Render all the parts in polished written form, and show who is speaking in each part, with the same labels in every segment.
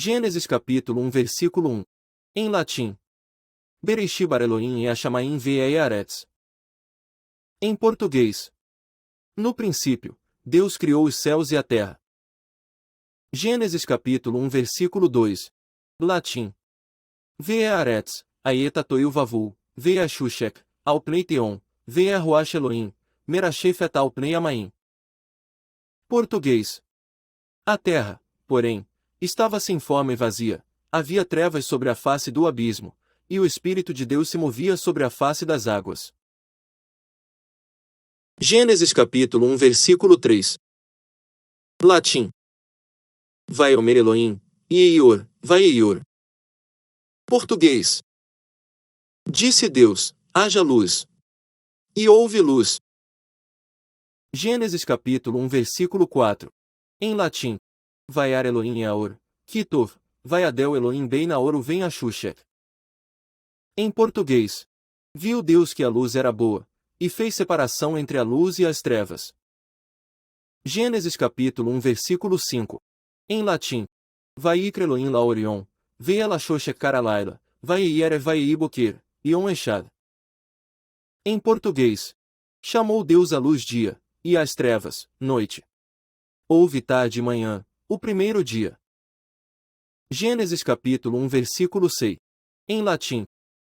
Speaker 1: Gênesis capítulo 1 versículo 1. Em latim. Bereshit bara Elohim Hashamayim ve'Haaretz. Em português. No princípio, Deus criou os céus e a terra. Gênesis capítulo 1 versículo 2. Latim. Ve'Haaretz, Aieta toiu vavu, ve'Ashushek, ao pneiteon, ve'Ruach Elohim, merashef et al pnei Amaim. Português. A terra, porém, estava sem forma e vazia, havia trevas sobre a face do abismo, e o Espírito de Deus se movia sobre a face das águas. Gênesis capítulo 1 versículo 3. Latim. Vaiomer Elohim, Ieior, Vaieior. Português. Disse Deus, haja luz. E houve luz. Gênesis capítulo 1 versículo 4. Em latim. Vaiar Elohim Eaor, Kitov, Vaiadel Elohim Ben Naor Uven Ashushek. Em português. Viu Deus que a luz era boa, e fez separação entre a luz e as trevas. Gênesis capítulo 1 versículo 5. Em latim. Vaikra Elohim Laorion, Veia Lashoshek Karalaila, Vaieiere Vaieiboquer, Ion Echad. Em português. Chamou Deus a luz dia, e às trevas, noite. Houve tarde e manhã, o primeiro dia. Gênesis capítulo 1 versículo 6. Em latim.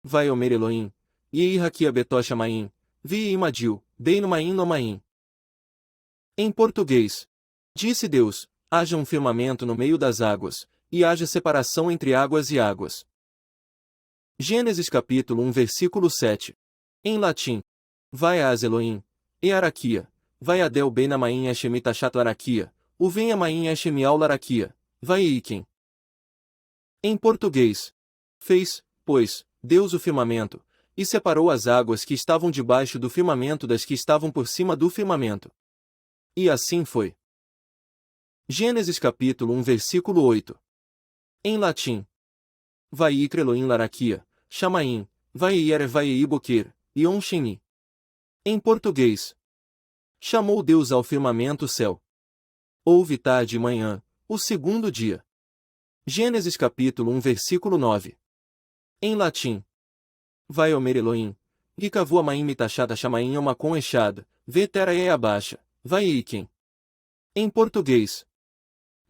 Speaker 1: Vaiomer Elohim, Yeirakia Betosh Amaim, Vieimadil, Deino Maim no Maim. Em português. Disse Deus, haja um firmamento no meio das águas, e haja separação entre águas e águas. Gênesis capítulo 1 versículo 7. Em latim. Vaias Elohim, Earaquia, Vaiadel Ben Amaim Eshemitashat Laraquia, Uven Amaim Eshemial Laraquia, Vaieiken. Em português. Fez, pois, Deus o firmamento, e separou as águas que estavam debaixo do firmamento das que estavam por cima do firmamento. E assim foi. Gênesis capítulo 1 versículo 8. Em latim. Vaikra Elohim Laraquia, Chamaim, Vaieiere Vaieiboquer, Ion Sheni. Em português. Chamou Deus ao firmamento o céu. Houve tarde e manhã, o segundo dia. Gênesis capítulo 1 versículo 9. Em latim. Vaiomer Elohim, Gikavu Amaim Mitachada Chamaim Omacon Echada, Vetera e Abaixa, Vaieiken. Em português.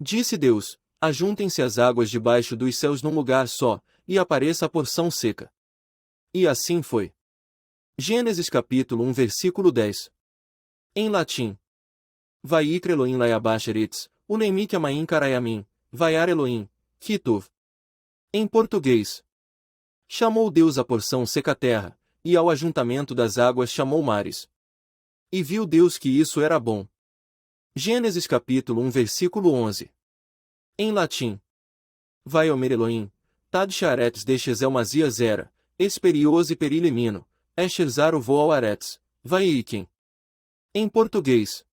Speaker 1: Disse Deus, ajuntem-se as águas debaixo dos céus num lugar só, e apareça a porção seca. E assim foi. Gênesis capítulo 1 versículo 10. Em latim. Vaikra Elohim Laiabacheretz, Unemik Amaim Karayamim, Vaiar Elohim, Kitov. Em português. Chamou Deus a porção seca terra, e ao ajuntamento das águas chamou mares. E viu Deus que isso era bom. Gênesis capítulo 1 versículo 11. Em latim. Vaiomer Elohim, Tad Sharetz Deshezel Mazias era, Esperiose Perilimino, Esherzar o Voal Aretz, Vaieiken. Em português.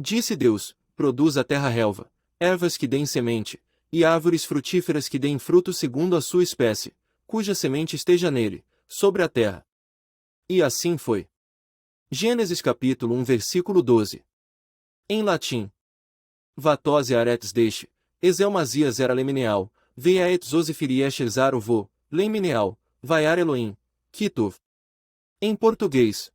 Speaker 1: Disse Deus, produz a terra relva, ervas que deem semente, e árvores frutíferas que deem fruto segundo a sua espécie, cuja semente esteja nele, sobre a terra. E assim foi. Gênesis capítulo 1 versículo 12. Em latim. Vatose Aretz Deixe, Ezelmazias era Lemeneal, Veia Etzosifiri Esherzar o Vo, Lemeneal, Vaiar Elohim, Kitov. Em português.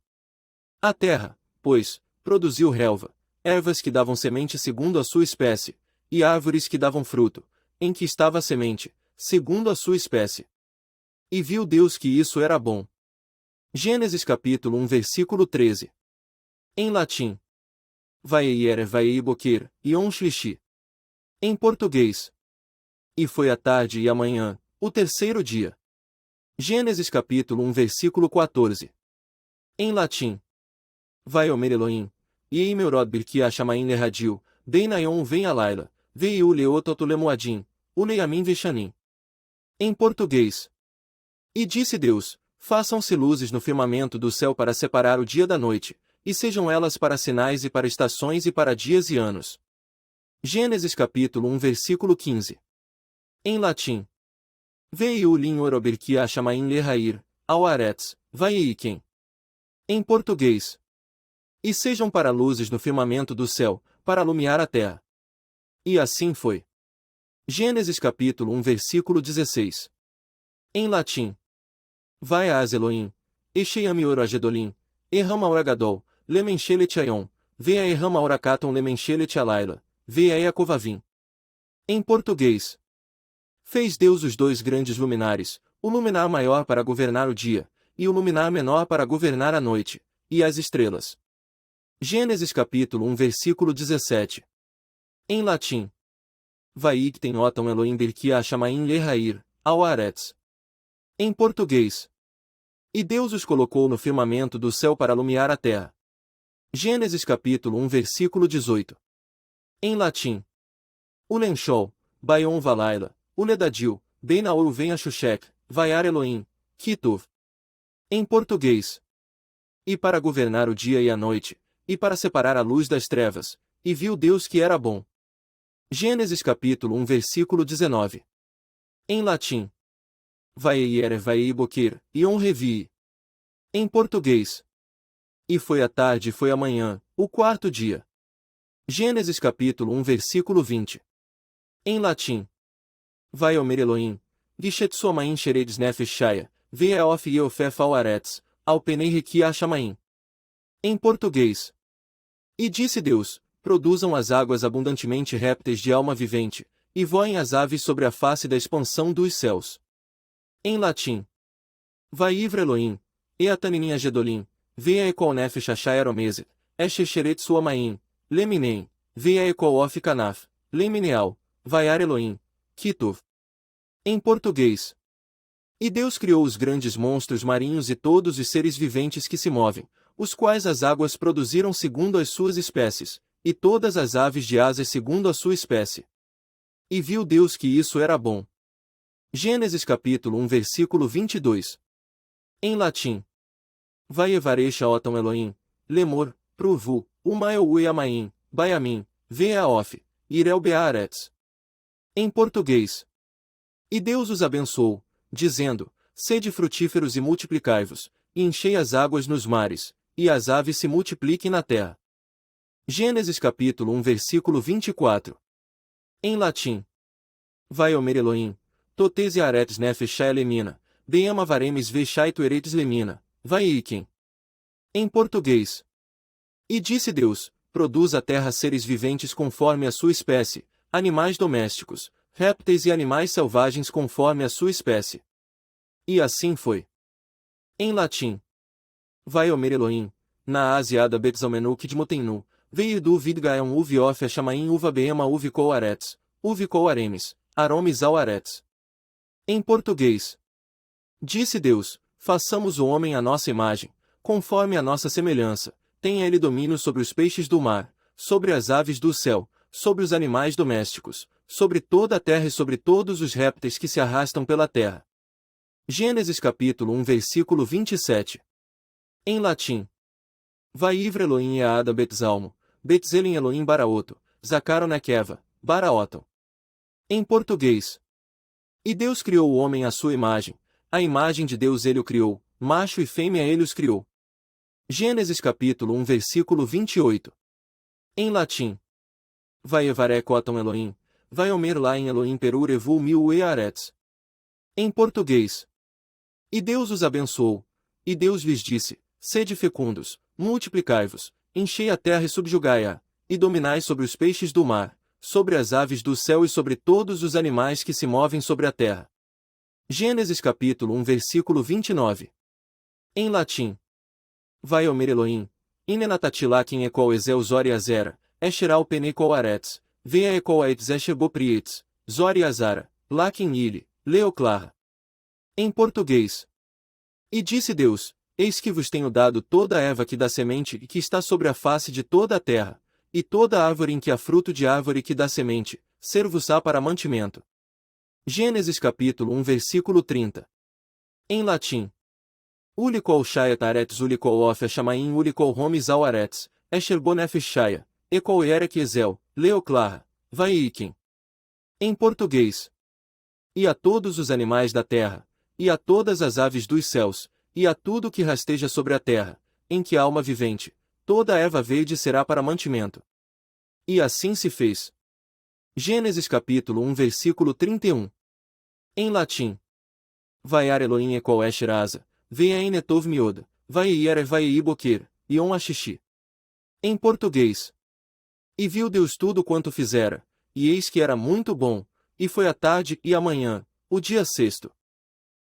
Speaker 1: A terra, pois, produziu relva, ervas que davam semente segundo a sua espécie, e árvores que davam fruto, em que estava a semente, segundo a sua espécie. E viu Deus que isso era bom. Gênesis capítulo 1 versículo 13. Em latim. Vaieiere Vaieiboquer, Ion Shlishi. Em português. E foi a tarde e a manhã, o terceiro dia. Gênesis capítulo 1 versículo 14. Em latim. Vaiomer Elohim, Ieimerod Birkia Chamaim Lerradil, Beinayon Vem Alaila, Veiu Leototulemoadim, Uleiamin Vechanim. Em português. E disse Deus, façam-se luzes no firmamento do céu para separar o dia da noite, e sejam elas para sinais e para estações e para dias e anos. Gênesis capítulo 1 versículo 15. Em latim. Veiu Lin Orobirkia Chamaim Lerrair, ao Aretz, Vaieiken. Em português. E sejam para luzes no firmamento do céu, para alumiar a terra. E assim foi. Gênesis capítulo 1 versículo 16. Em latim. Vai a Elohim, Esheiamior Agedolim, Errama Gadol, Lemenchelet Aion, Vea Errama Orakaton Lemenchelet Alaila, Vea Eacovavim. Em português. Fez Deus os dois grandes luminares, o luminar maior para governar o dia, e o luminar menor para governar a noite, e as estrelas. Gênesis capítulo 1 versículo 17. Em latim. Vaikten otam Elohim Berkia Shamaim Lehair, ao Aretz. Em português. E Deus os colocou no firmamento do céu para alumiar a terra. Gênesis capítulo 1 versículo 18. Em latim. Ulenshol, Baion Valaila, Uledadil, Beinaoru vem a Shushek, Vaiar Elohim, Kitov. Em português. E para governar o dia e a noite, e para separar a luz das trevas, e viu Deus que era bom. Gênesis capítulo 1 versículo 19. Em latim. Vaiere Vaei Boquer, Ion Revi. Em português. E foi a tarde e foi a manhã, o quarto dia. Gênesis capítulo 1 versículo 20. Em latim. Vai Omer Elohim, Gishetsuamaim Sheredes Nefesh Shaya, Vea of Yeofef ao Aretz, ao Penei Reki Achamaim. Em português. E disse Deus, produzam as águas abundantemente répteis de alma vivente, e voem as aves sobre a face da expansão dos céus. Em latim. Vaivra Elohim, Eataninim Agedolim, Vea Ekol Nefesh Ashai Aromese, Eshecheret Suamaim, Leminem, Vea Ekol of Kanaf, Lemineal, Vaiar Elohim, Kitov. Em português. E Deus criou os grandes monstros marinhos e todos os seres viventes que se movem, os quais as águas produziram segundo as suas espécies, e todas as aves de asas segundo a sua espécie. E viu Deus que isso era bom. Gênesis capítulo 1 versículo 22. Em latim. Vaievarecha otam Elohim, Lemor, Pruvu, Umaeu e Amaim, Baiamim, Veaof, Irel Bearetz. Em português. E Deus os abençoou, dizendo, sede frutíferos e multiplicai-vos, e enchei as águas nos mares, e as aves se multipliquem na terra. Gênesis capítulo 1 versículo 24. Em latim. Vai Omer Elohim, Totes e Aretes Nefesh Shai Lemina, Beama Varemes Veshai Tueretes Lemina, Vaikem. Em português. E disse Deus, produz a terra seres viventes conforme a sua espécie, animais domésticos, répteis e animais selvagens conforme a sua espécie. E assim foi. Em latim. Vai Omer Elohim, na Asiada Betzalmenuk de Motenu, Veidu Vidgaon Uviof Achamaim Uva Beema Uvicol Aretz, Uvicol Aremes, Aromes ao Aretz. Em português. Disse Deus, façamos o homem à nossa imagem, conforme a nossa semelhança, tenha ele domínio sobre os peixes do mar, sobre as aves do céu, sobre os animais domésticos, sobre toda a terra e sobre todos os répteis que se arrastam pela terra. Gênesis capítulo 1 versículo 27. Em latim. Vaivra Elohim Eada Betzalmo, Betzelem Elohim Baraoto, Zacaronekeva, Baraoton. Em português. E Deus criou o homem à sua imagem, a imagem de Deus ele o criou, macho e fêmea ele os criou. Gênesis capítulo 1 versículo 28. Em latim. Vaievarekoton Elohim, Vaiomer Lain Elohim Perur Evu Miu Earetz. Em português. E Deus os abençoou, e Deus lhes disse, sede fecundos, multiplicai-vos, enchei a terra e subjugai-a, e dominai sobre os peixes do mar, sobre as aves do céu e sobre todos os animais que se movem sobre a terra. Gênesis capítulo 1 versículo 29. Em latim. Vaiomer Elohim, Inenatatilakin Ekol Ezel Zori Azera, Esheral Penekol Aretz, Vea Ekol Aetz Esheboprietz, Zori Azara, Lakin Ili, Leoclarra. Em português. E disse Deus, eis que vos tenho dado toda a erva que dá semente e que está sobre a face de toda a terra, e toda árvore em que há fruto de árvore que dá semente, ser-vos-á para mantimento. Gênesis capítulo 1 versículo 30. Em latim. Ulicol Shaya Taretz Ulicol Of Achamaim Ulicol Homes ao Aretz, Esherbonef Shaya, Ecol Erek Ezel, Leoclarra, Vaikem. Em português. E a todos os animais da terra, e a todas as aves dos céus, e a tudo que rasteja sobre a terra, em que há alma vivente, toda a erva verde será para mantimento. E assim se fez. Gênesis capítulo 1 versículo 31. Em latim. Vaiar Elohim Ekol Esher Asa, veia en etov mioda, vaier vai boquer, ion axixi. Em português. E viu Deus tudo quanto fizera, e eis que era muito bom, e foi a tarde e a manhã, o dia sexto.